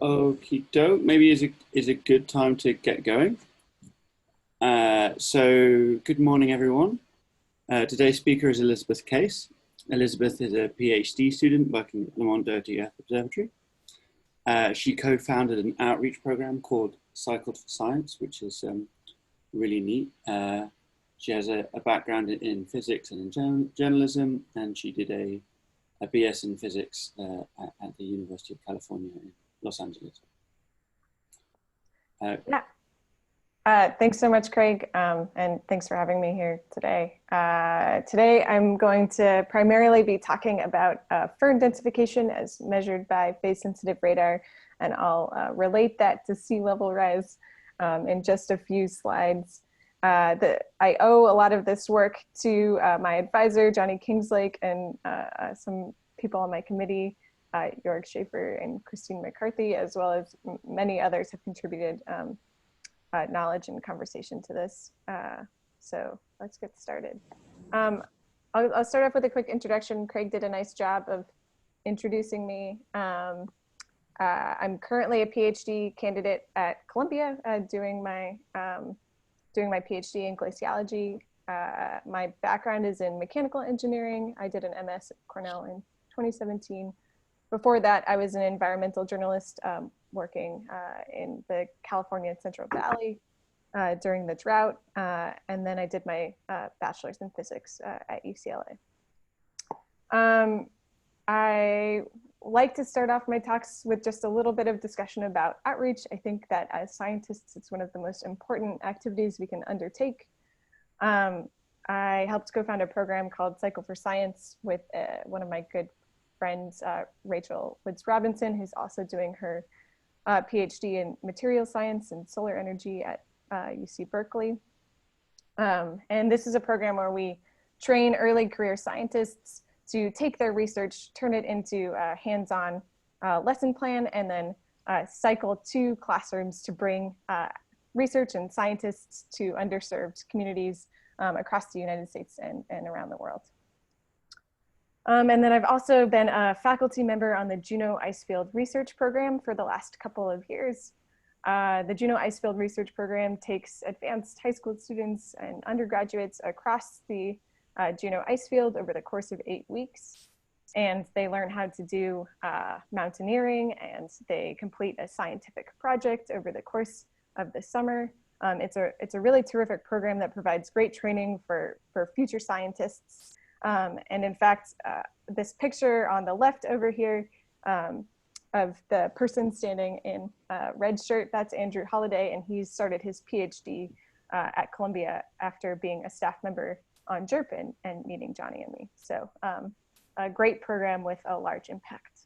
Okie doke. Maybe is a good time to get going. So good morning, everyone. Today's speaker is Elisabeth Case. Elisabeth is a PhD student working at the Mont Dirty Earth Observatory. She co-founded an outreach program called Cycled for Science, which is really neat. She has a background in physics and in journalism, and she did a BS in physics at the University of California in Los Angeles. Thanks so much, Craig, and thanks for having me here today. Today, I'm going to primarily be talking about Firn densification as measured by phase-sensitive radar, and I'll relate that to sea level rise in just a few slides. I owe a lot of this work to my advisor, Johnny Kingslake, and some people on my committee, Jorg Schaefer and Christine McCarthy, as well as many others have contributed knowledge and conversation to this. So let's get started. I'll start off with a quick introduction. Craig did a nice job of introducing me. I'm currently a PhD candidate at Columbia doing my PhD in glaciology. My background is in mechanical engineering. I did an MS at Cornell in 2017. Before that, I was an environmental journalist working in the California Central Valley during the drought. And then I did my bachelor's in physics at UCLA. I like to start off my talks with just a little bit of discussion about outreach. I think that as scientists, it's one of the most important activities we can undertake. I helped co-found a program called Cycle for Science with one of my good friends, Rachel Woods Robinson, who's also doing her PhD in material science and solar energy at UC Berkeley. And this is a program where we train early career scientists to take their research, turn it into a hands-on lesson plan, and then cycle to classrooms to bring research and scientists to underserved communities across the United States and around the world. And then I've also been a faculty member on the Juneau Icefield research program for the last couple of years. The Juneau Icefield research program takes advanced high school students and undergraduates across the Juneau Icefield over the course of 8 weeks. And they learn how to do mountaineering, and they complete a scientific project over the course of the summer. It's a really terrific program that provides great training for future scientists. And in fact, this picture on the left over here of the person standing in a red shirt, that's Andrew Holliday, and he started his PhD at Columbia after being a staff member on JERP and meeting Johnny and me. So a great program with a large impact.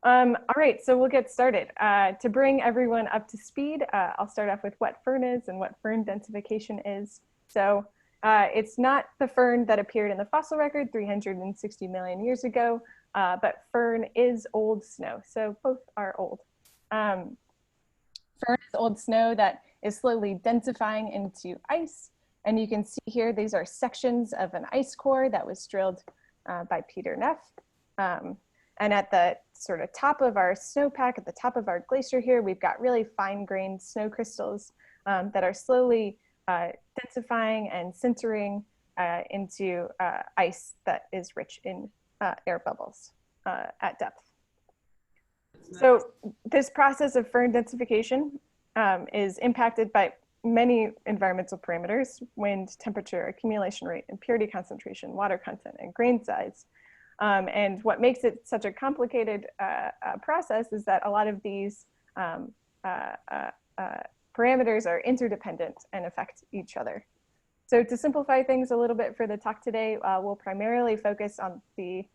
All right, so we'll get started. To bring everyone up to speed, I'll start off with what Firn is and what Firn densification is. So it's not the Firn that appeared in the fossil record 360 million years ago, but Firn is old snow, so both are old. Firn is old snow that is slowly densifying into ice, and you can see here these are sections of an ice core that was drilled by Peter Neff. And at the sort of top of our snowpack, at the top of our glacier here, we've got really fine-grained snow crystals that are slowly densifying and sintering into ice that is rich in air bubbles at depth. So this process of Firn densification is impacted by many environmental parameters: wind, temperature, accumulation rate, impurity concentration, water content, and grain size. And what makes it such a complicated process is that a lot of these parameters are interdependent and affect each other. So to simplify things a little bit for the talk today, we'll primarily focus on the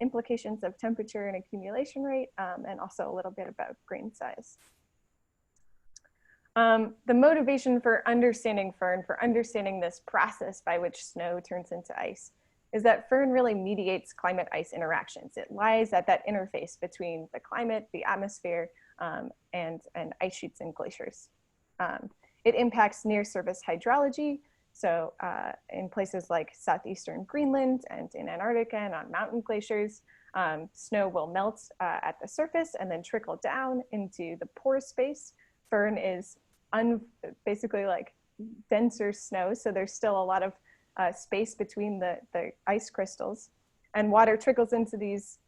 implications of temperature and accumulation rate, and also a little bit about grain size. The motivation for understanding Firn, for understanding this process by which snow turns into ice, is that Firn really mediates climate-ice interactions. It lies at that interface between the climate, the atmosphere, and ice sheets and glaciers. It impacts near-surface hydrology, So in places like southeastern Greenland and in Antarctica and on mountain glaciers, snow will melt at the surface and then trickle down into the pore space. Firn is basically like denser snow, so there's still a lot of space between the ice crystals. And water trickles into these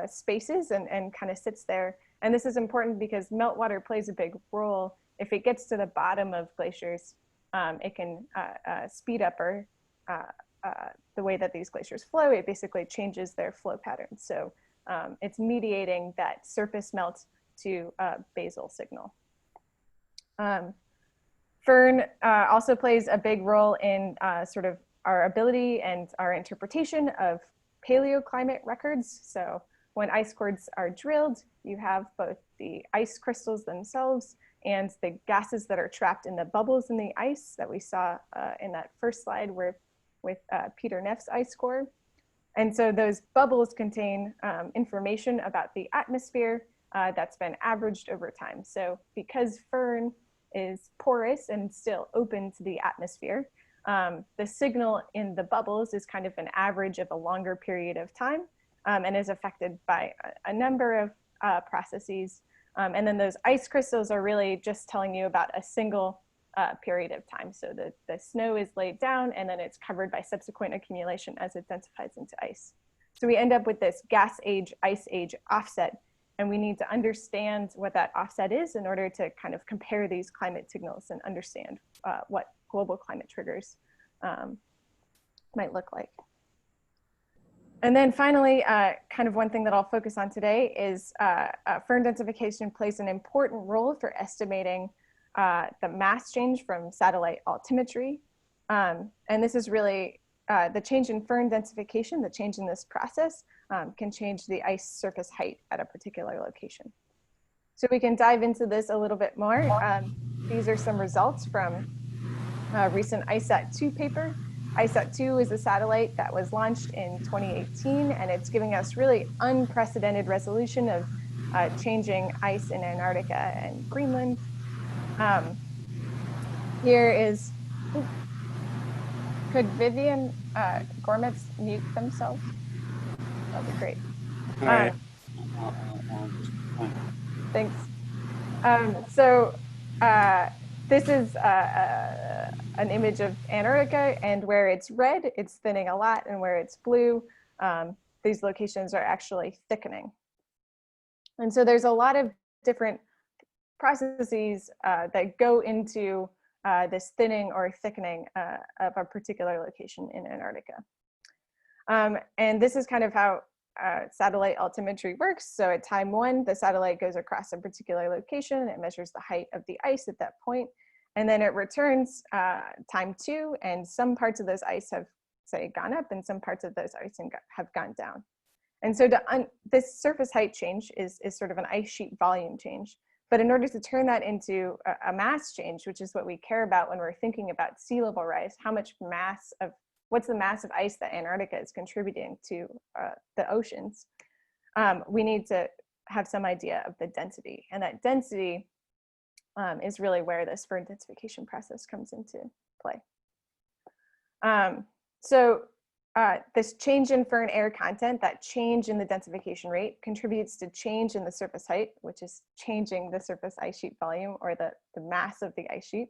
spaces and kind of sits there. And this is important because meltwater plays a big role. If it gets to the bottom of glaciers, it can speed up or the way that these glaciers flow. It basically changes their flow patterns. So it's mediating that surface melt to basal signal. Firn also plays a big role in sort of our ability and our interpretation of paleoclimate records. So when ice cores are drilled, you have both the ice crystals themselves and the gases that are trapped in the bubbles in the ice that we saw in that first slide with Peter Neff's ice core. And so those bubbles contain information about the atmosphere that's been averaged over time. So because Firn is porous and still open to the atmosphere, the signal in the bubbles is kind of an average of a longer period of time and is affected by a number of processes. And then those ice crystals are really just telling you about a single period of time. So the snow is laid down and then it's covered by subsequent accumulation as it densifies into ice. So we end up with this gas age, ice age offset, and we need to understand what that offset is in order to kind of compare these climate signals and understand what global climate triggers might look like. And then finally, kind of one thing that I'll focus on today is Firn densification plays an important role for estimating the mass change from satellite altimetry. And this is really the change in Firn densification, the change in this process can change the ice surface height at a particular location. So we can dive into this a little bit more. These are some results from a recent ISAT-2 paper. ISAT-2 is a satellite that was launched in 2018, and it's giving us really unprecedented resolution of changing ice in Antarctica and Greenland. Here is, could Vivian Gormetz mute themselves? That'd be great. All right. Thanks. So this is an image of Antarctica, and where it's red, it's thinning a lot, and where it's blue, these locations are actually thickening. And so there's a lot of different processes that go into this thinning or thickening of a particular location in Antarctica. And this is kind of how satellite altimetry works. So at time 1, the satellite goes across a particular location, it measures the height of the ice at that point, and then it returns time 2, and some parts of those ice have, say, gone up, and some parts of those ice have gone down. And so this surface height change is sort of an ice sheet volume change. But in order to turn that into a mass change, which is what we care about when we're thinking about sea level rise, how much mass of, what's the mass of ice that Antarctica is contributing to the oceans, we need to have some idea of the density. And that density is really where this Firn densification process comes into play. This change in Firn air content, that change in the densification rate, contributes to change in the surface height, which is changing the surface ice sheet volume, or the mass of the ice sheet.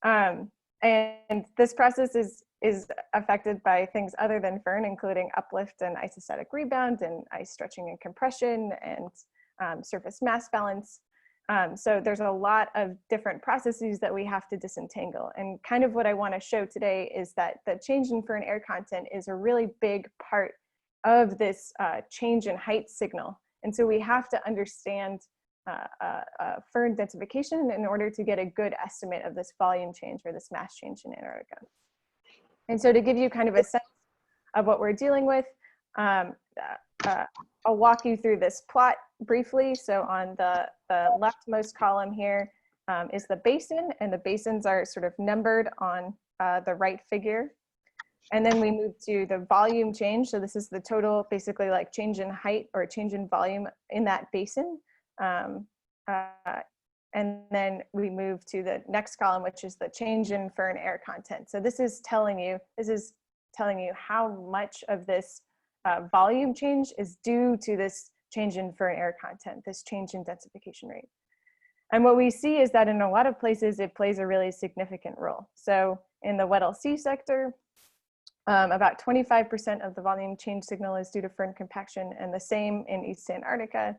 And this process is affected by things other than Firn, including uplift and isostatic rebound, and ice stretching and compression, and surface mass balance. So there's a lot of different processes that we have to disentangle. And kind of what I want to show today is that the change in Firn air content is a really big part of this change in height signal. And so we have to understand Firn densification in order to get a good estimate of this volume change or this mass change in Antarctica. And so to give you kind of a sense of what we're dealing with, I'll walk you through this plot briefly. So on the leftmost column here is the basin, and the basins are sort of numbered on the right figure. And then we move to the volume change. So this is the total, basically like change in height or change in volume in that basin And then we move to the next column, which is the change in Firn air content. So this is telling you how much of this volume change is due to this change in Firn air content, this change in densification rate. And what we see is that in a lot of places, it plays a really significant role. So in the Weddell Sea Sector, about 25% of the volume change signal is due to Firn compaction, and the same in East Antarctica.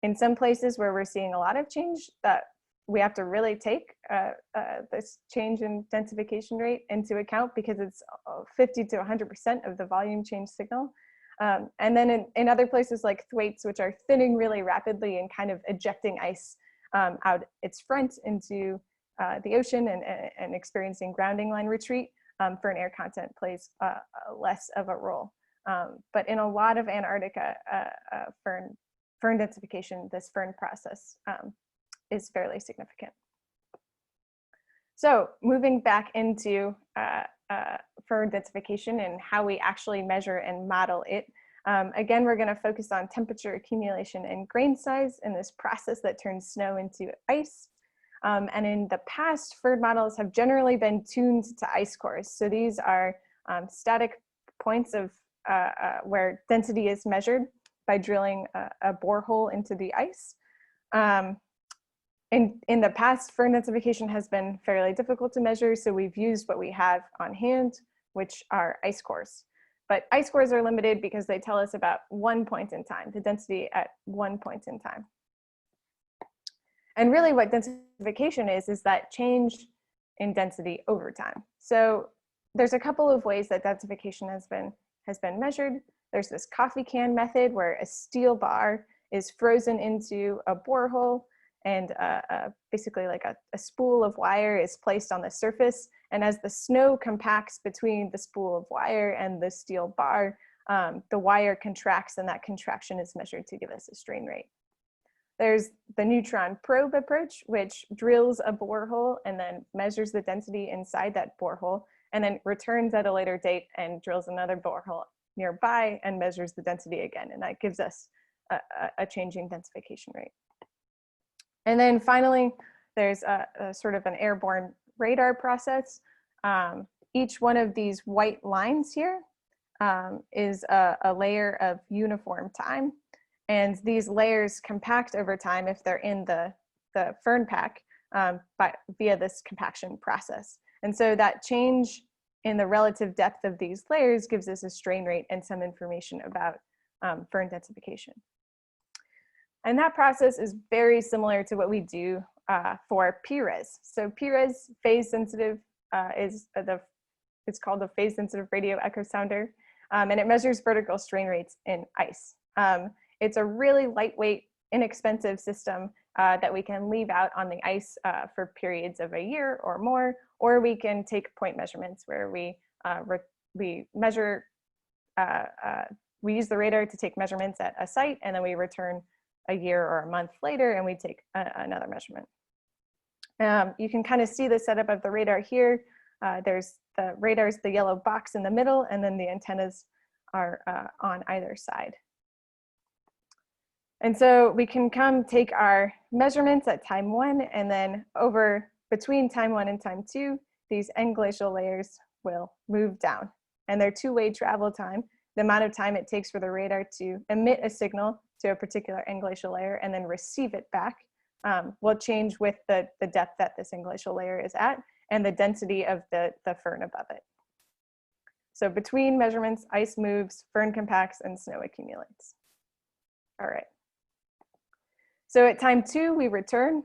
In some places where we're seeing a lot of change, that we have to really take this change in densification rate into account, because it's 50 to 100% of the volume change signal. And then in other places like Thwaites, which are thinning really rapidly and kind of ejecting ice out its front into the ocean and experiencing grounding line retreat, Firn air content plays less of a role. But in a lot of Antarctica, Firn densification, this Firn process, is fairly significant. So moving back into Firn densification and how we actually measure and model it. Again, we're going to focus on temperature, accumulation, and grain size in this process that turns snow into ice. And in the past, Firn models have generally been tuned to ice cores. So these are static points of where density is measured by drilling a borehole into the ice. In the past, Firn densification has been fairly difficult to measure, so we've used what we have on hand, which are ice cores. But ice cores are limited because they tell us about one point in time, the density at one point in time. And really what densification is that change in density over time. So there's a couple of ways that densification has been measured. There's this coffee can method where a steel bar is frozen into a borehole, and basically like a spool of wire is placed on the surface. And as the snow compacts between the spool of wire and the steel bar, the wire contracts, and that contraction is measured to give us a strain rate. There's the neutron probe approach, which drills a borehole and then measures the density inside that borehole, and then returns at a later date and drills another borehole nearby and measures the density again. And that gives us a changing densification rate. And then finally, there's a sort of an airborne radar process. Each one of these white lines here is a layer of uniform time. And these layers compact over time if they're in the Firn pack via this compaction process. And so that change in the relative depth of these layers gives us a strain rate and some information about Firn densification. And that process is very similar to what we do for PRES. So PRES phase sensitive it's called the phase sensitive radio echo sounder, and it measures vertical strain rates in ice. It's a really lightweight, inexpensive system that we can leave out on the ice for periods of a year or more, or we can take point measurements where we measure, we use the radar to take measurements at a site, and then we return a year or a month later and we take another measurement. You can kind of see the setup of the radar here. There's the radar's the yellow box in the middle, and then the antennas are on either side. And so we can come take our measurements at time 1, and then between time 1 and time 2, these englacial layers will move down. And their two-way travel time, the amount of time it takes for the radar to emit a signal to a particular englacial layer and then receive it back, will change with the depth that this englacial layer is at and the density of the Firn above it. So between measurements, ice moves, Firn compacts, and snow accumulates. All right. So at time 2, we return.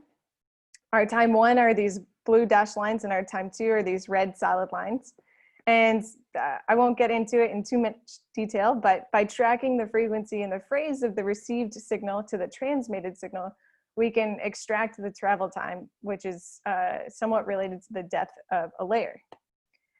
Our time 1 are these blue dashed lines, and our time 2 are these red solid lines. And I won't get into it in too much detail, but by tracking the frequency and the phase of the received signal to the transmitted signal, we can extract the travel time, which is somewhat related to the depth of a layer.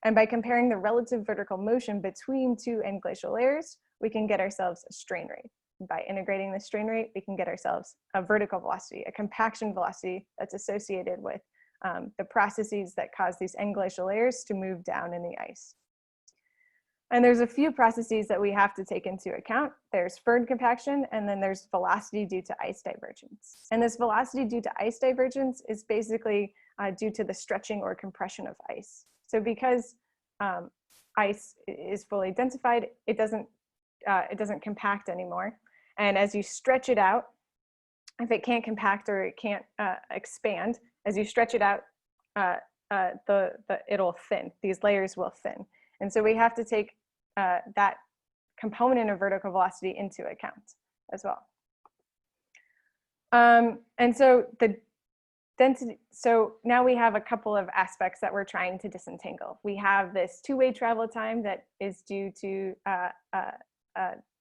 And by comparing the relative vertical motion between two englacial layers, we can get ourselves a strain rate. By integrating the strain rate, we can get ourselves a vertical velocity, a compaction velocity that's associated with the processes that cause these englacial layers to move down in the ice. And there's a few processes that we have to take into account. There's Firn compaction, and then there's velocity due to ice divergence. And this velocity due to ice divergence is basically due to the stretching or compression of ice. So because ice is fully densified, it doesn't compact anymore. And as you stretch it out, if it can't compact or it can't expand, as you stretch it out, it'll thin. These layers will thin. And so we have to take that component of vertical velocity into account as well. And so the density, so now we have a couple of aspects that we're trying to disentangle. We have this two-way travel time that is due to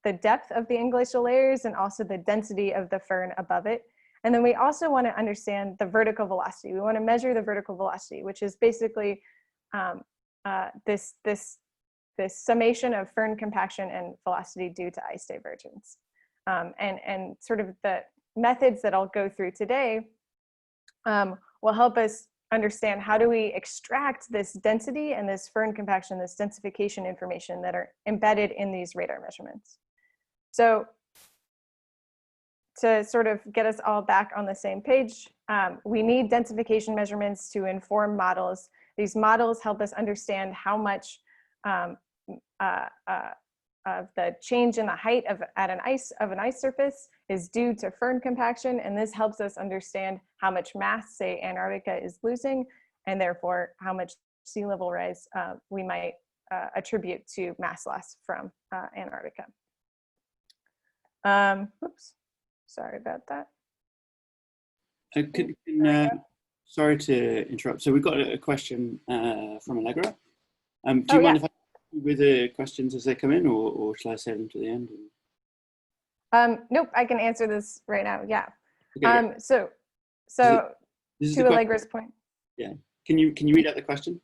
the depth of the englacial layers and also the density of the firn above it. And then we also want to understand the vertical velocity. We want to measure the vertical velocity, which is basically this summation of firn compaction and velocity due to ice divergence. And sort of the methods that I'll go through today will help us understand how do we extract this density and this firn compaction, this densification information that are embedded in these radar measurements. So to sort of get us all back on the same page, we need densification measurements to inform models. These models help us understand how much of the change in the height of an ice surface is due to firn compaction, and this helps us understand how much mass, say, Antarctica is losing, and therefore how much sea level rise we might attribute to mass loss from Antarctica. Oops, sorry about that. Sorry to interrupt. So we've got a question from Allegra. Do you mind if I with the questions as they come in, or shall I save them to the end? Nope, I can answer this right now. Yeah. Okay, so to Allegra's point. Yeah. Can you read out the question?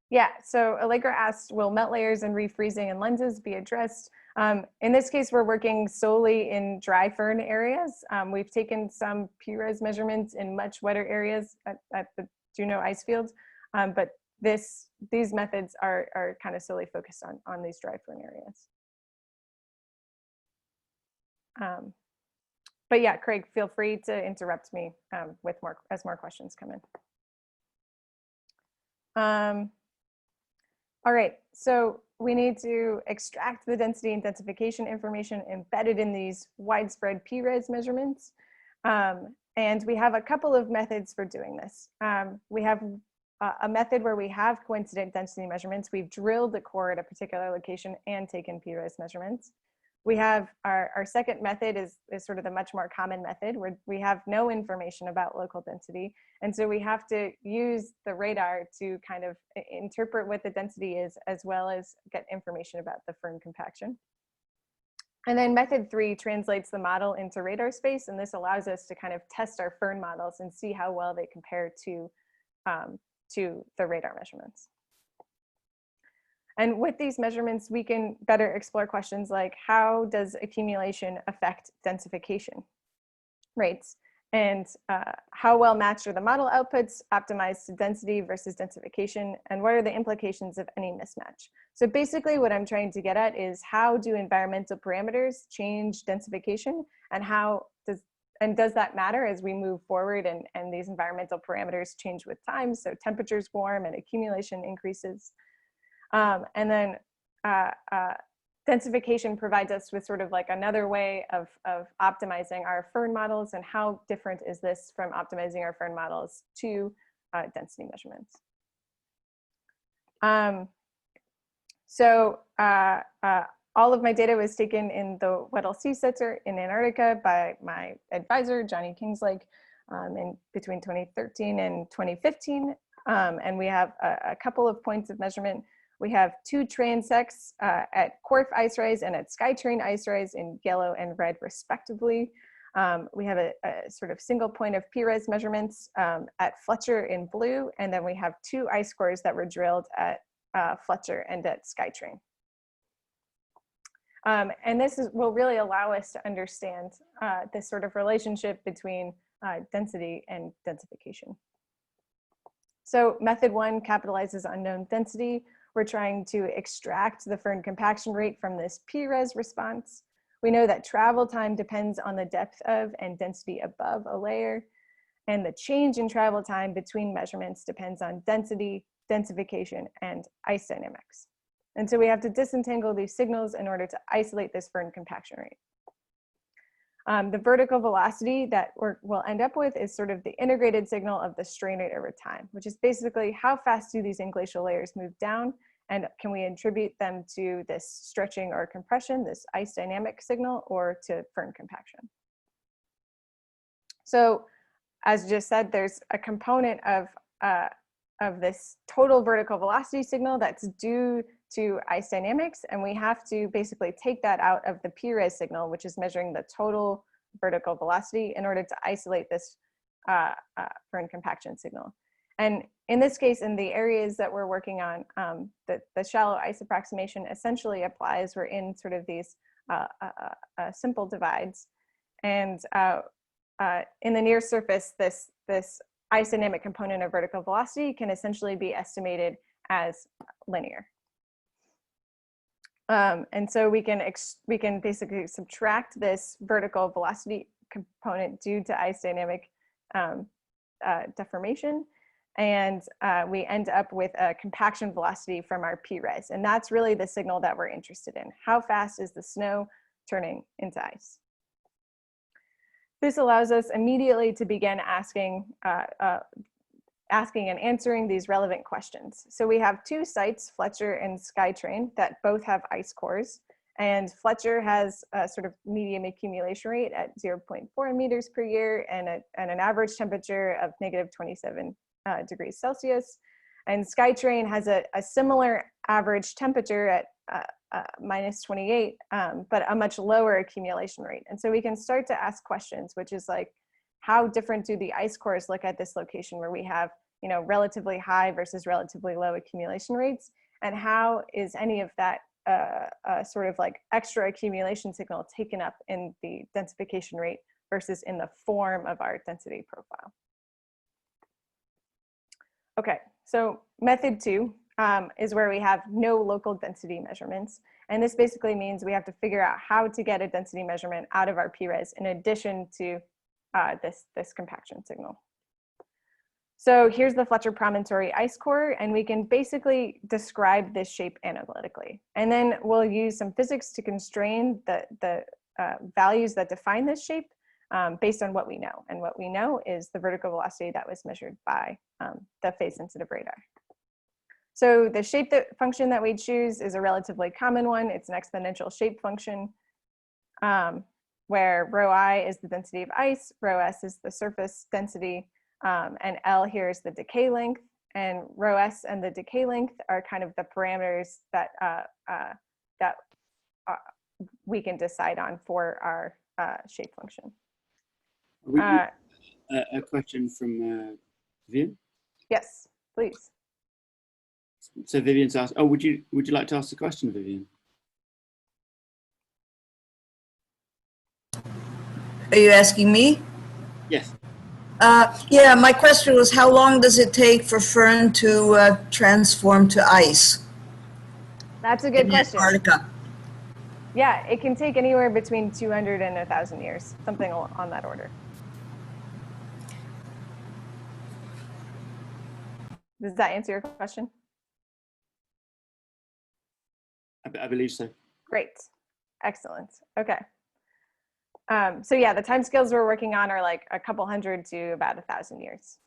Yeah. So Allegra asked, will melt layers and refreezing in lenses be addressed? In this case, we're working solely in dry firn areas. We've taken some PRES measurements in much wetter areas at the Juneau Icefield, but these methods are kind of solely focused on these dry firn areas. But yeah, Craig, feel free to interrupt me with as more questions come in. All right, so we need to extract the density and densification information embedded in these widespread PRES measurements. And we have a couple of methods for doing this. We have a method where we have coincident density measurements. We've drilled the core at a particular location and taken PRES measurements. We have our second method is sort of the much more common method where we have no information about local density. And so we have to use the radar to kind of interpret what the density is, as well as get information about the firn compaction. And then method 3 translates the model into radar space. And this allows us to kind of test our firn models and see how well they compare to the radar measurements. And with these measurements, we can better explore questions like, how does accumulation affect densification rates? And how well matched are the model outputs optimized to density versus densification? And what are the implications of any mismatch? So basically what I'm trying to get at is, how do environmental parameters change densification, and does that matter as we move forward and these environmental parameters change with time? So temperatures warm and accumulation increases. And then densification provides us with sort of like another way of optimizing our firn models, and how different is this from optimizing our firn models to density measurements. All of my data was taken in the Weddell Sea Sector in Antarctica by my advisor, Johnny Kingslake, in between 2013 and 2015. And we have a couple of points of measurement. We have 2 transects at Corf ice rise and at Skytrain ice rise in yellow and red respectively. We have a sort of single point of PRES measurements at Fletcher in blue, and then we have 2 ice cores that were drilled at Fletcher and at Skytrain. And this will really allow us to understand this sort of relationship between density and densification. So method 1 capitalizes unknown density. we're trying to extract the Firn compaction rate from this PRES response. We know that travel time depends on the depth of and density above a layer, and the change in travel time between measurements depends on density, densification, and ice dynamics. And so we have to disentangle these signals in order to isolate this Firn compaction rate. The vertical velocity that we'll end up with is sort of the integrated signal of the strain rate over time, which is basically how fast do these englacial layers move down, and can we attribute them to this stretching or compression, this ice dynamic signal, or to Firn compaction. So as just said, there's a component of this total vertical velocity signal that's due to ice dynamics, and we have to basically take that out of the PRES signal, which is measuring the total vertical velocity, in order to isolate this Firn compaction signal. And in this case, in the areas that we're working on, the shallow ice approximation essentially applies. We're in sort of these simple divides, and in the near surface, this ice dynamic component of vertical velocity can essentially be estimated as linear. And so we can basically subtract this vertical velocity component due to ice dynamic deformation, and we end up with a compaction velocity from our PRES. And that's really the signal that we're interested in. How fast is the snow turning into ice? This allows us immediately to begin asking and answering these relevant questions. So we have two sites, Fletcher and Skytrain, that both have ice cores. And Fletcher has a sort of medium accumulation rate at 0.4 meters per year and an average temperature of -27 degrees Celsius. And Skytrain has a similar average temperature at -28, but a much lower accumulation rate. And so we can start to ask questions, which is like, how different do the ice cores look at this location where we have, you know, relatively high versus relatively low accumulation rates? And how is any of that sort of like extra accumulation signal taken up in the densification rate versus in the form of our density profile? Okay, so method 2 is where we have no local density measurements. And this basically means we have to figure out how to get a density measurement out of our PRES in addition to this compaction signal. So here's the Fletcher Promontory ice core, and we can basically describe this shape analytically. And then we'll use some physics to constrain the values that define this shape based on what we know. And what we know is the vertical velocity that was measured by the phase-sensitive radar. So the shape function that we choose is a relatively common one. It's an exponential shape function where rho I is the density of ice, rho S is the surface density, and L here is the decay length, and rho S and the decay length are kind of the parameters that we can decide on for our shape function. A question from Vivian? Yes, please. So Vivian's asked, oh, would you like to ask the question, Vivian? Are you asking me? Yes. Yeah, my question was, how long does it take for Firn to transform to ice? That's a good question. Antarctica. Yeah, it can take anywhere between 200 and 1,000 years, something on that order. Does that answer your question? I believe so. Great, excellent, okay. So yeah, the timescales we're working on are like a couple hundred to about 1,000 years.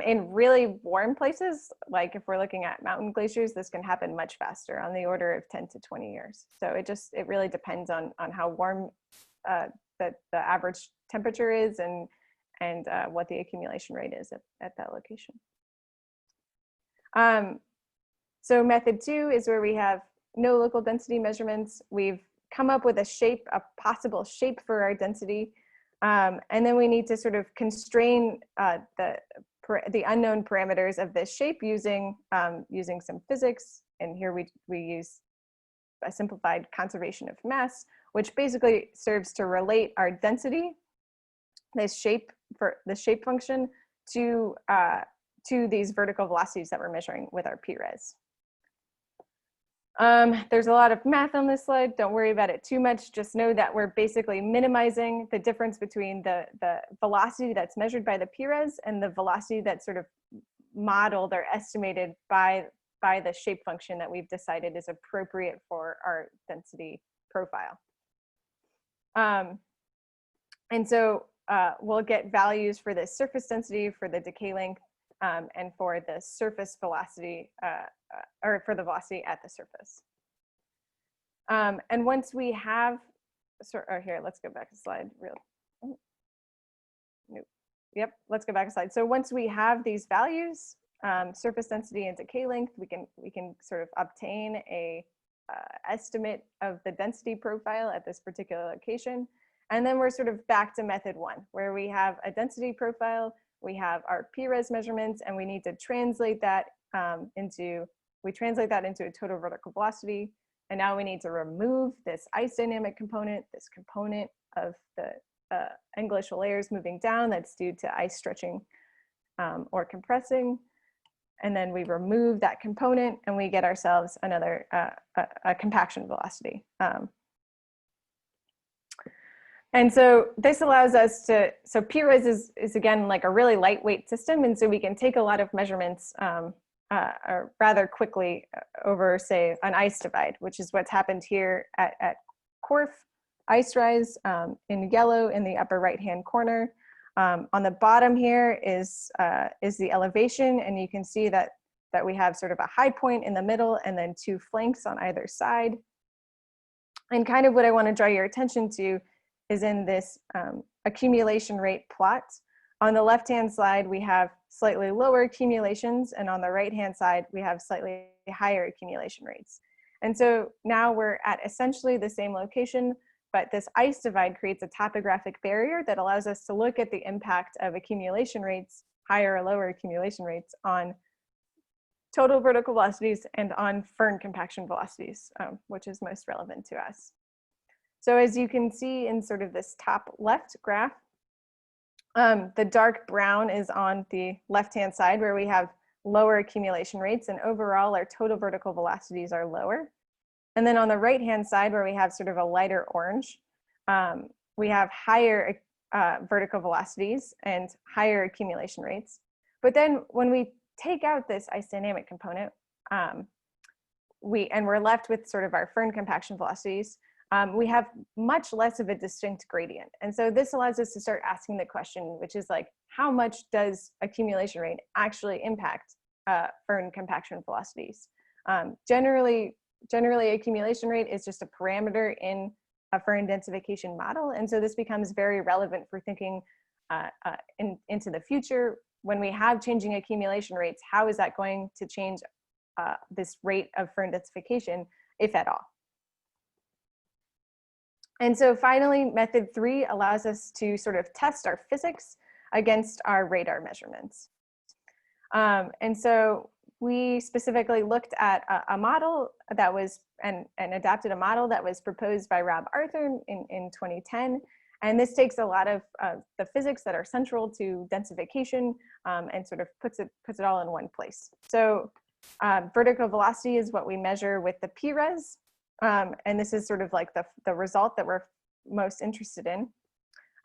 In really warm places, like if we're looking at mountain glaciers, this can happen much faster, on the order of 10 to 20 years. So it really depends on how warm the average temperature is and what the accumulation rate is at that location. So method 2 is where we have no local density measurements. We've come up with a possible shape for our density. And then we need to sort of constrain the unknown parameters of this shape using some physics. And here we use a simplified conservation of mass, which basically serves to relate our density, this shape function, to these vertical velocities that we're measuring with our PRES. There's a lot of math on this slide. Don't worry about it too much. Just know that we're basically minimizing the difference between the velocity that's measured by the PRES and the velocity that's sort of modeled or estimated by the shape function that we've decided is appropriate for our density profile. And so we'll get values for the surface density, for the decay length, and for the surface velocity, or for the velocity at the surface. And once we have, here, let's go back a slide. Nope. Yep, let's go back a slide. So once we have these values, surface density and decay length, we can sort of obtain a estimate of the density profile at this particular location. And then we're sort of back to method one, where we have a density profile, we have our PRES measurements, and we need to translate that into a total vertical velocity. And now we need to remove this ice dynamic component, this component of the englacial layers moving down that's due to ice stretching or compressing. And then we remove that component and we get ourselves another a compaction velocity. And so this allows us to, so PRES is again like a really lightweight system, and so we can take a lot of measurements rather quickly over, say, an ice divide, which is what's happened here at Corf. Ice rise in yellow in the upper right-hand corner. On the bottom here is the elevation, and you can see that we have sort of a high point in the middle and then two flanks on either side. And kind of what I want to draw your attention to is in this accumulation rate plot. On the left-hand side, we have slightly lower accumulations, and on the right-hand side, we have slightly higher accumulation rates. And so now we're at essentially the same location, but this ice divide creates a topographic barrier that allows us to look at the impact of accumulation rates, higher or lower accumulation rates, on total vertical velocities and on Firn compaction velocities, which is most relevant to us. So as you can see in sort of this top left graph, the dark brown is on the left-hand side where we have lower accumulation rates, and overall our total vertical velocities are lower. And then on the right-hand side where we have sort of a lighter orange, we have higher vertical velocities and higher accumulation rates. But then when we take out this ice dynamic component, we're left with sort of our Firn compaction velocities, we have much less of a distinct gradient. And so this allows us to start asking the question, which is like, how much does accumulation rate actually impact Firn compaction velocities? Generally accumulation rate is just a parameter in a Firn densification model. And so this becomes very relevant for thinking into the future. When we have changing accumulation rates, how is that going to change this rate of Firn densification, if at all? And so finally, method 3 allows us to sort of test our physics against our radar measurements. And so we specifically looked at a model that was, and adapted a model that was proposed by Rob Arthur in 2010. And this takes a lot of the physics that are central to densification and sort of puts it all in one place. So vertical velocity is what we measure with the PRES. And this is sort of like the result that we're most interested in.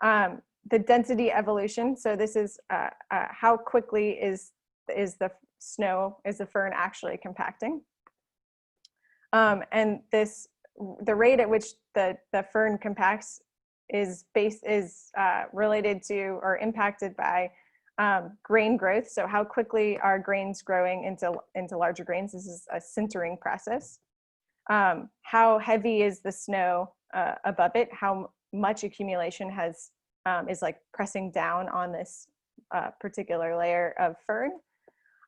The density evolution. So this is how quickly is the Firn actually compacting. And the rate at which the Firn compacts is related to or impacted by grain growth. So how quickly are grains growing into larger grains? This is a sintering process. How heavy is the snow above it? How much accumulation is like pressing down on this particular layer of Firn?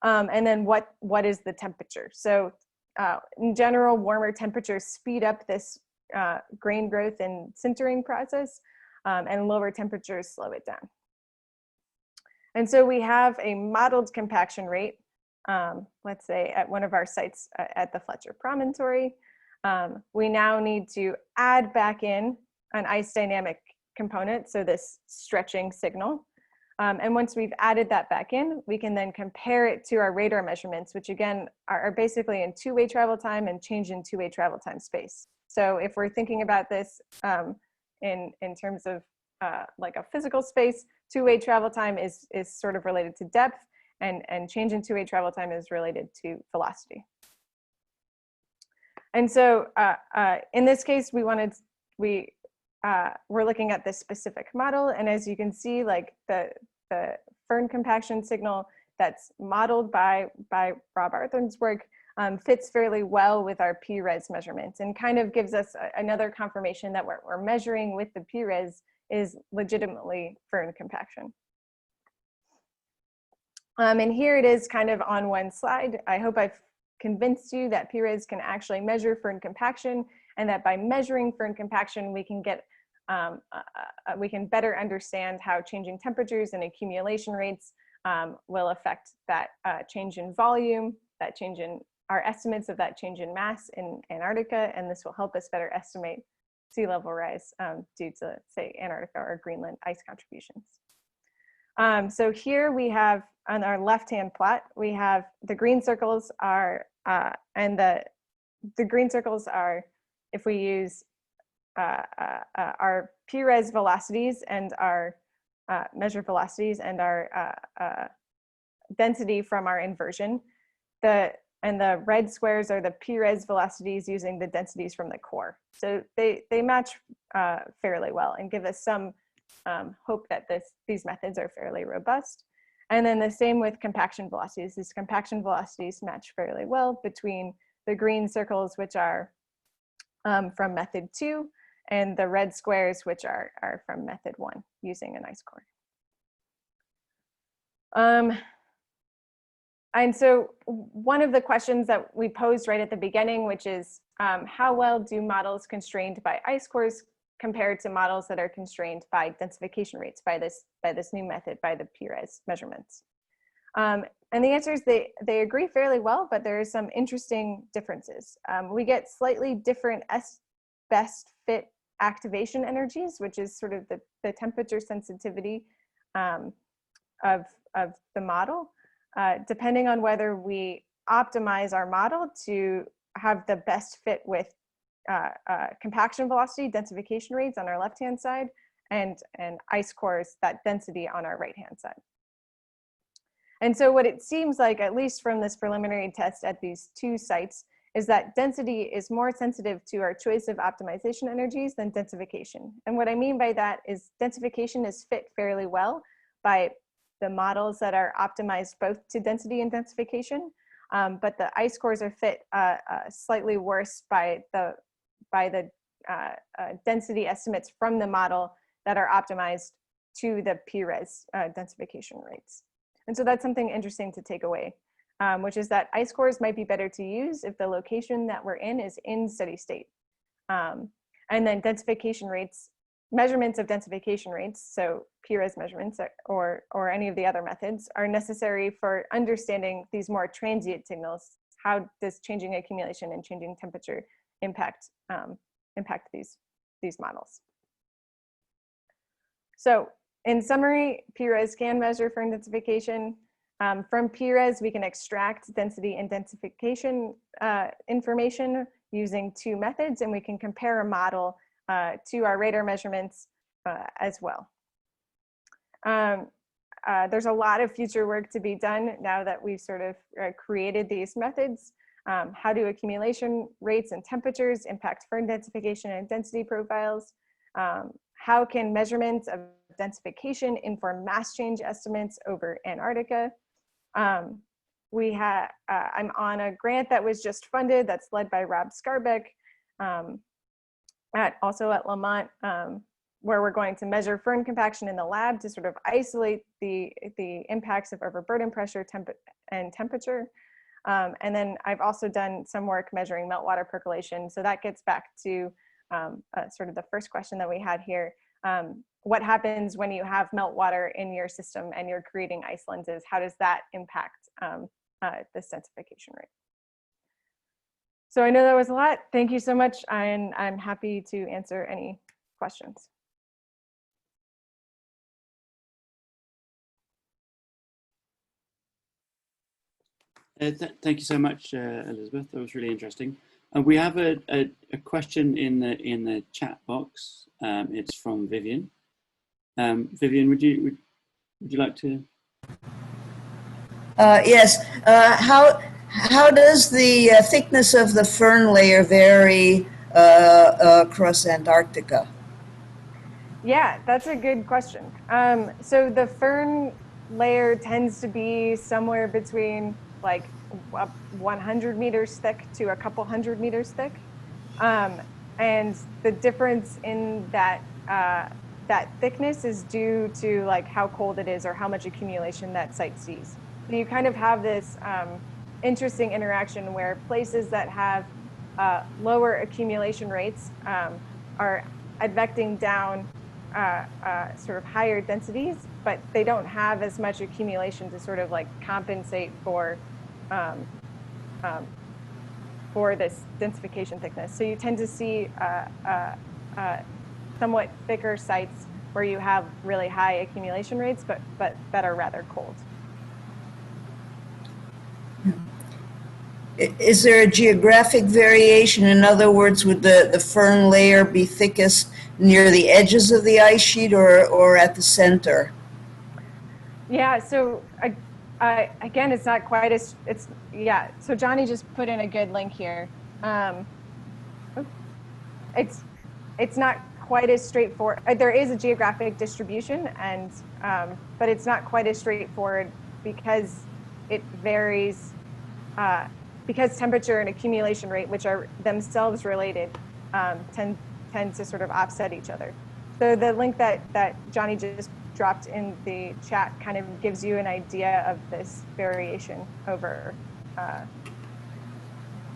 And then what is the temperature? So in general, warmer temperatures speed up this grain growth and sintering process, and lower temperatures slow it down. And so we have a modeled compaction rate, let's say at one of our sites at the Fletcher Promontory. We now need to add back in an ice dynamic component, so this stretching signal. And once we've added that back in, we can then compare it to our radar measurements, which again are basically in two-way travel time and change in two-way travel time space. So if we're thinking about this in terms of like a physical space, two-way travel time is sort of related to depth, and change in two-way travel time is related to velocity. And so in this case, we're looking at this specific model, and as you can see, like the Firn compaction signal that's modeled by Rob Arthur's work fits fairly well with our PRES measurements, and kind of gives us another confirmation that what we're measuring with the PRES is legitimately Firn compaction. And here it is kind of on one slide. I hope I've convinced you that PRES can actually measure Firn compaction, and that by measuring Firn compaction, we can get we can better understand how changing temperatures and accumulation rates will affect that change in volume, that change in our estimates of that change in mass in Antarctica, and this will help us better estimate sea level rise due to, say, Antarctica or Greenland ice contributions. So here we have, on our left-hand plot, we have the green circles are, and the green circles are, if we use our PRES velocities and our measured velocities and our density from our inversion. And the red squares are the PRES velocities using the densities from the core. So they match fairly well and give us some hope that these methods are fairly robust. And then the same with compaction velocities. These compaction velocities match fairly well between the green circles, which are from method 2, and the red squares, which are from method 1 using an ice core. And so one of the questions that we posed right at the beginning, which is how well do models constrained by ice cores compared to models that are constrained by densification rates, by this new method, by the PRES measurements? And the answer is they agree fairly well, but there are some interesting differences. We get slightly different best fit activation energies, which is sort of the temperature sensitivity of the model, depending on whether we optimize our model to have the best fit with compaction velocity, densification rates on our left-hand side, and ice cores, that density on our right-hand side. And so what it seems like, at least from this preliminary test at these two sites, is that density is more sensitive to our choice of optimization energies than densification. And what I mean by that is densification is fit fairly well by the models that are optimized both to density and densification, but the ice cores are fit slightly worse by the density estimates from the model that are optimized to the PRES densification rates. And so that's something interesting to take away, which is that ice cores might be better to use if the location that we're in is in steady state. And then densification rates, measurements of densification rates, so PRES measurements or any of the other methods, are necessary for understanding these more transient signals. How does changing accumulation and changing temperature impact these models? So in summary, PRES can measure Firn densification. From PRES, we can extract density and densification information using two methods, and we can compare a model to our radar measurements as well. There's a lot of future work to be done now that we've sort of created these methods. How do accumulation rates and temperatures impact Firn densification and density profiles? How can measurements of densification inform mass change estimates over Antarctica? I'm on a grant that was just funded that's led by Rob Scarbeck, also at Lamont, where we're going to measure Firn compaction in the lab to sort of isolate the impacts of overburden pressure and temperature. And then I've also done some work measuring meltwater percolation. So that gets back to sort of the first question that we had here. What happens when you have meltwater in your system and you're creating ice lenses? How does that impact this densification rate? So I know that was a lot. Thank you so much, and I'm happy to answer any questions. Thank you so much, Elisabeth. That was really interesting. We have a question in the chat box. It's from Vivian. Vivian, would you like to? Yes. How does the thickness of the Firn layer vary across Antarctica? Yeah, that's a good question. So the Firn layer tends to be somewhere between like 100 meters thick to a couple hundred meters thick. And the difference in that that thickness is due to like how cold it is or how much accumulation that site sees. So you kind of have this interesting interaction where places that have lower accumulation rates are advecting down sort of higher densities, but they don't have as much accumulation to sort of like compensate for this densification thickness. So you tend to see somewhat thicker sites where you have really high accumulation rates, but that are rather cold. Is there a geographic variation? In other words, would the Firn layer be thickest near the edges of the ice sheet or at the center? Yeah, so again, it's not quite as, yeah, so Johnny just put in a good link here. It's not quite as straightforward. There is a geographic distribution, and but it's not quite as straightforward because it varies, because temperature and accumulation rate, which are themselves related, tend to sort of offset each other. So the link that Johnny just dropped in the chat kind of gives you an idea of this variation over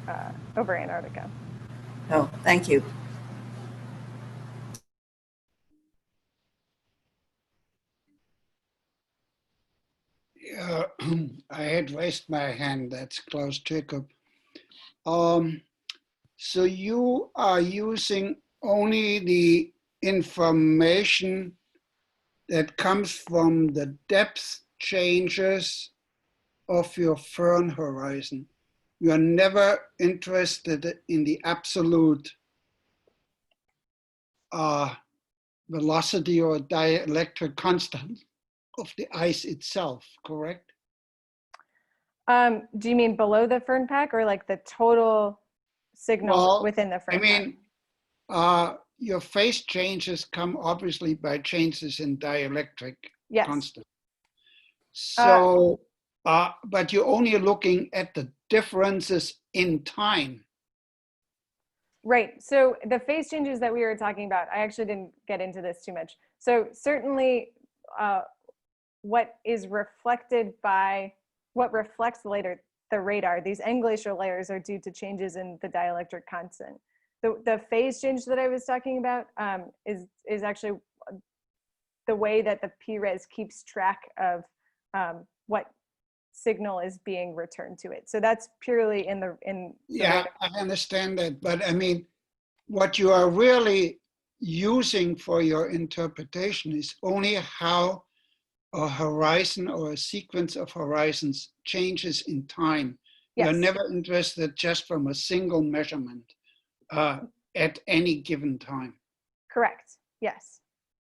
Antarctica. Oh, thank you. Yeah, I had raised my hand. That's Klaus Jacob. So you are using only the information that comes from the depth changes of your Firn horizon. You are never interested in the absolute velocity or dielectric constant of the ice itself, correct? Do you mean below the Firn pack or like the total signal within the Firn pack? Your phase changes come obviously by changes in dielectric constant. So, but you're only looking at the differences in time. Right. So the phase changes that we were talking about, I actually didn't get into this too much. So certainly what reflects the radar, these englacial layers are due to changes in the dielectric constant. The phase change that I was talking about is actually the way that the PRES keeps track of what signal is being returned to it. So that's purely in the yeah, I understand that, but I mean, what you are really using for your interpretation is only how a horizon or a sequence of horizons changes in time. Yes. You're never interested just from a single measurement at any given time. Correct. Yes.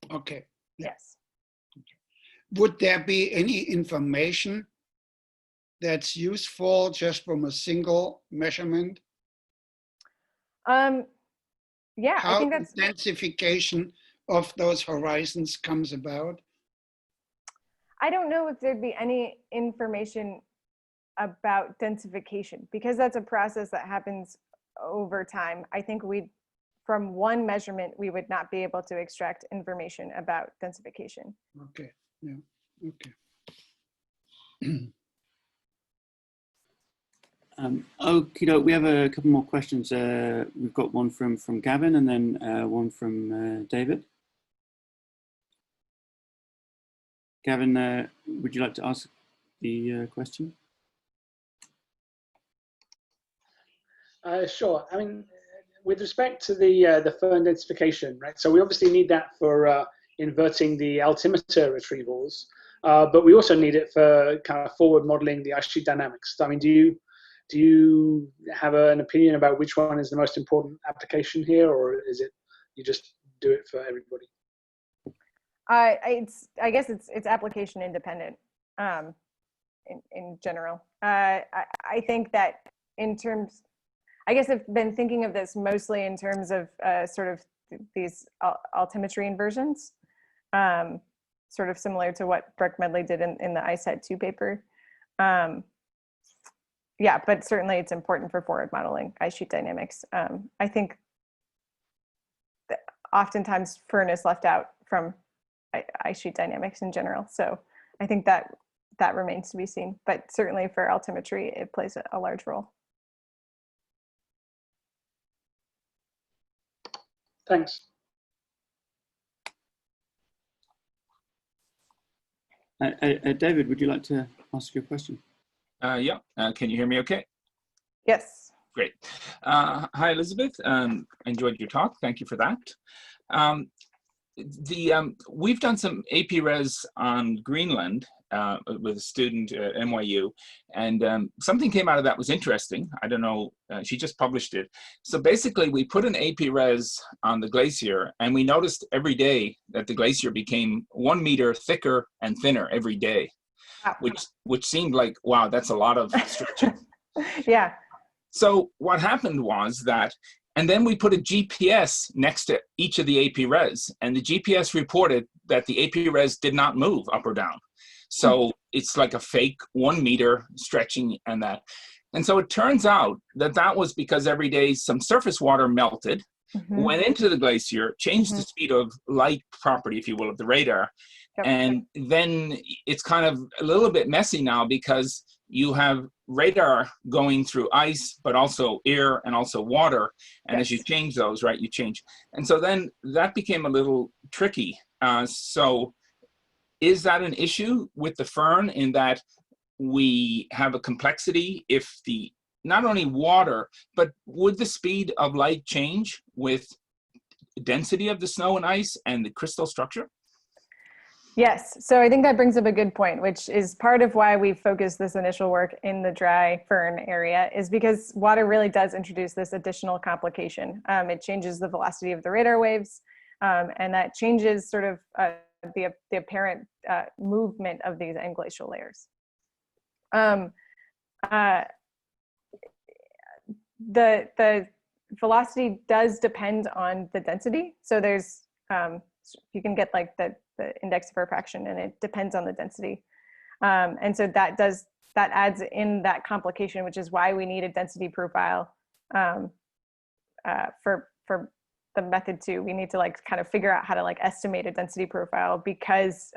Okay. Yeah. Yes. Okay. Would there be any information that's useful just from a single measurement? Yeah, how I think that's densification of those horizons comes about? I don't know if there'd be any information about densification because that's a process that happens over time. I think from one measurement, we would not be able to extract information about densification. Okay, yeah, okay. Okay, we have a couple more questions. We've got one from Gavin and then one from David. Gavin, would you like to ask the question? Sure. I mean, with respect to the Firn densification, right? So we obviously need that for inverting the altimeter retrievals. but we also need it for kind of forward modeling the ice sheet dynamics. I mean, do you have an opinion about which one is the most important application here, or is it you just do it for everybody? I guess it's application independent in general. I think that in terms, I guess I've been thinking of this mostly in terms of sort of these altimetry inversions, sort of similar to what Brooke Medley did in the ICET 2 paper. Yeah, but certainly it's important for forward modeling ice sheet dynamics. I think that oftentimes Firn is left out from ice sheet dynamics in general. So I think that remains to be seen, but certainly for altimetry, it plays a large role. Thanks. David, would you like to ask your question? Yeah, can you hear me okay? Yes. Great. Hi, Elisabeth. Enjoyed your talk. Thank you for that. We've done some AP-RES on Greenland with a student at NYU, and something came out of that was interesting. I don't know, she just published it. So basically, we put an AP-RES on the glacier, and we noticed every day that the glacier became 1 meter thicker and thinner every day, Wow. which seemed like, wow, that's a lot of stretching. Yeah. So what happened was that, and then we put a GPS next to each of the AP-RES, and the GPS reported that the AP-RES did not move up or down. So it's like a fake 1 meter stretching and that. And so it turns out that that was because every day some surface water melted, went into the glacier, changed the speed of light property, if you will, of the radar. Yep. And then it's kind of a little bit messy now because you have radar going through ice, but also air and also water. And as you change those, right, you change. And so then that became a little tricky. So is that an issue with the Firn in that we have a complexity if the, not only water, but would the speed of light change with density of the snow and ice and the crystal structure? Yes, so I think that brings up a good point, which is part of why we focused this initial work in the dry Firn area, is because water really does introduce this additional complication. It changes the velocity of the radar waves, and that changes sort of the apparent movement of these englacial layers. The velocity does depend on the density. So there's, you can get like the index of refraction, and it depends on the density. And so that adds in that complication, which is why we need a density profile for the method 2. We need to like kind of figure out how to like estimate a density profile, because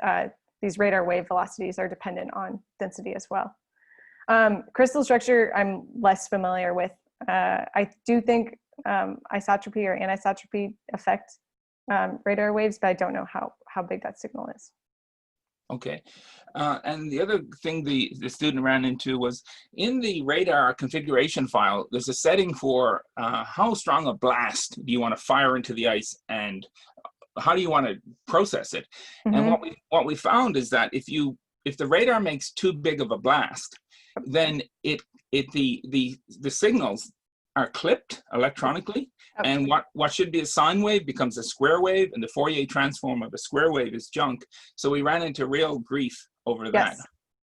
these radar wave velocities are dependent on density as well. Crystal structure, I'm less familiar with. I do think isotropy or anisotropy affect radar waves, but I don't know how big that signal is. Okay. And the other thing the student ran into was in the radar configuration file, there's a setting for how strong a blast do you want to fire into the ice and how do you want to process it. And what we found is that if the radar makes too big of a blast, then the signals are clipped electronically, and what should be a sine wave becomes a square wave, and the Fourier transform of a square wave is junk. So we ran into real grief over that.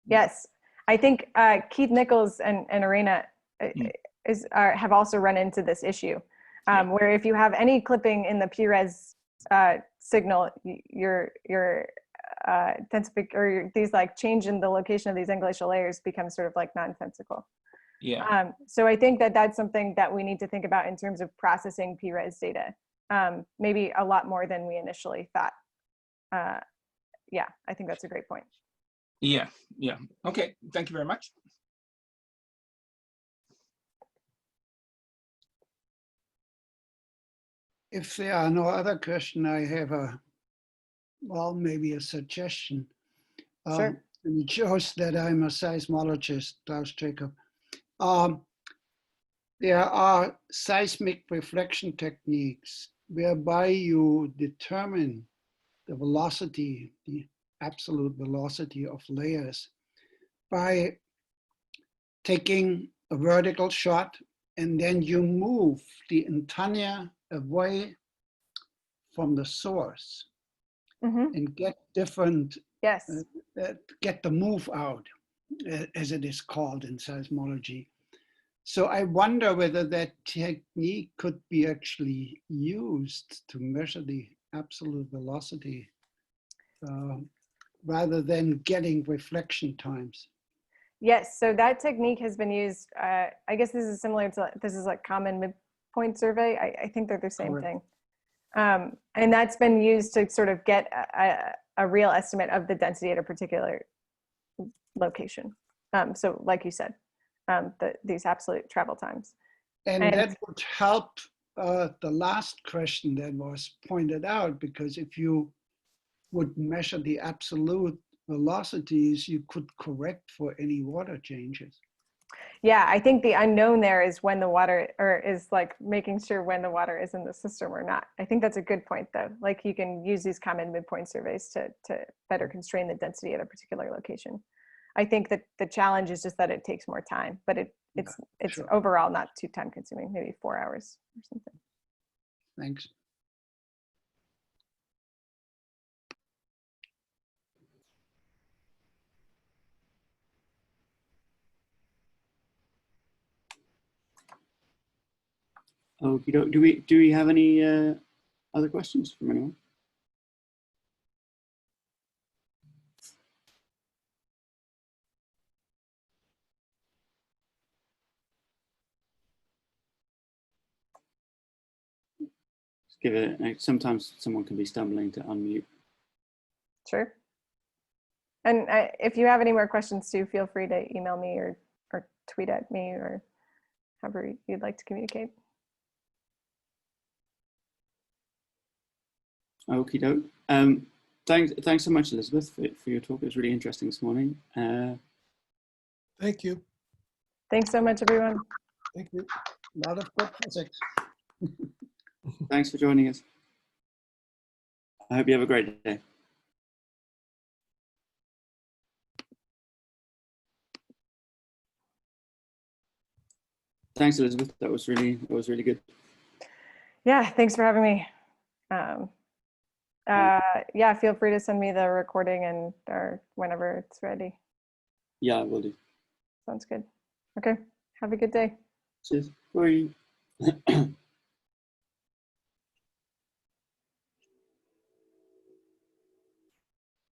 Yes, I think Keith Nichols and Arena have also run into this issue, where if you have any clipping in the PRES signal, your densification or these like change in the location of these englacial layers becomes sort of like nonsensical. Yeah. So I think that that's something that we need to think about in terms of processing PRES data, maybe a lot more than we initially thought. Yeah, I think that's a great point. Yeah. Okay, thank you very much. If there are no other questions, I have maybe a suggestion. Sure. And it shows that I'm a seismologist, Klaus Jacob. There are seismic reflection techniques whereby you determine the velocity, the absolute velocity of layers by taking a vertical shot, and then you move the antenna away from the source and get different, Yes. get the move out, as it is called in seismology. So I wonder whether that technique could be actually used to measure the absolute velocity rather than getting reflection times. Yes, so that technique has been used, I guess this is similar to, this is like common midpoint survey. I think they're the same thing. And that's been used to sort of get a real estimate of the density at a particular location. So like you said, these absolute travel times. And that would help the last question that was pointed out, because if you would measure the absolute velocities, you could correct for any water changes. Yeah, I think the unknown there is when the water, or is like making sure when the water is in the system or not. I think that's a good point though. Like you can use these common midpoint surveys to better constrain the density at a particular location. I think that the challenge is just that it takes more time, but it's sure. Overall not too time consuming, maybe 4 hours or something. Thanks. Okay, do we have any other questions from anyone? Just give it. Sometimes someone can be stumbling to unmute. Sure. And if you have any more questions too, feel free to email me or tweet at me or however you'd like to communicate. Okie doke. Thanks so much, Elisabeth, for your talk. It was really interesting this morning. Thank you. Thanks so much, everyone. Thank you. A lot of good physics. Thanks for joining us. I hope you have a great day. Thanks, Elisabeth. That was really good. Yeah, thanks for having me. Yeah, feel free to send me the recording and or whenever it's ready. Yeah, I will do. Sounds good. Okay, have a good day. Cheers. Bye.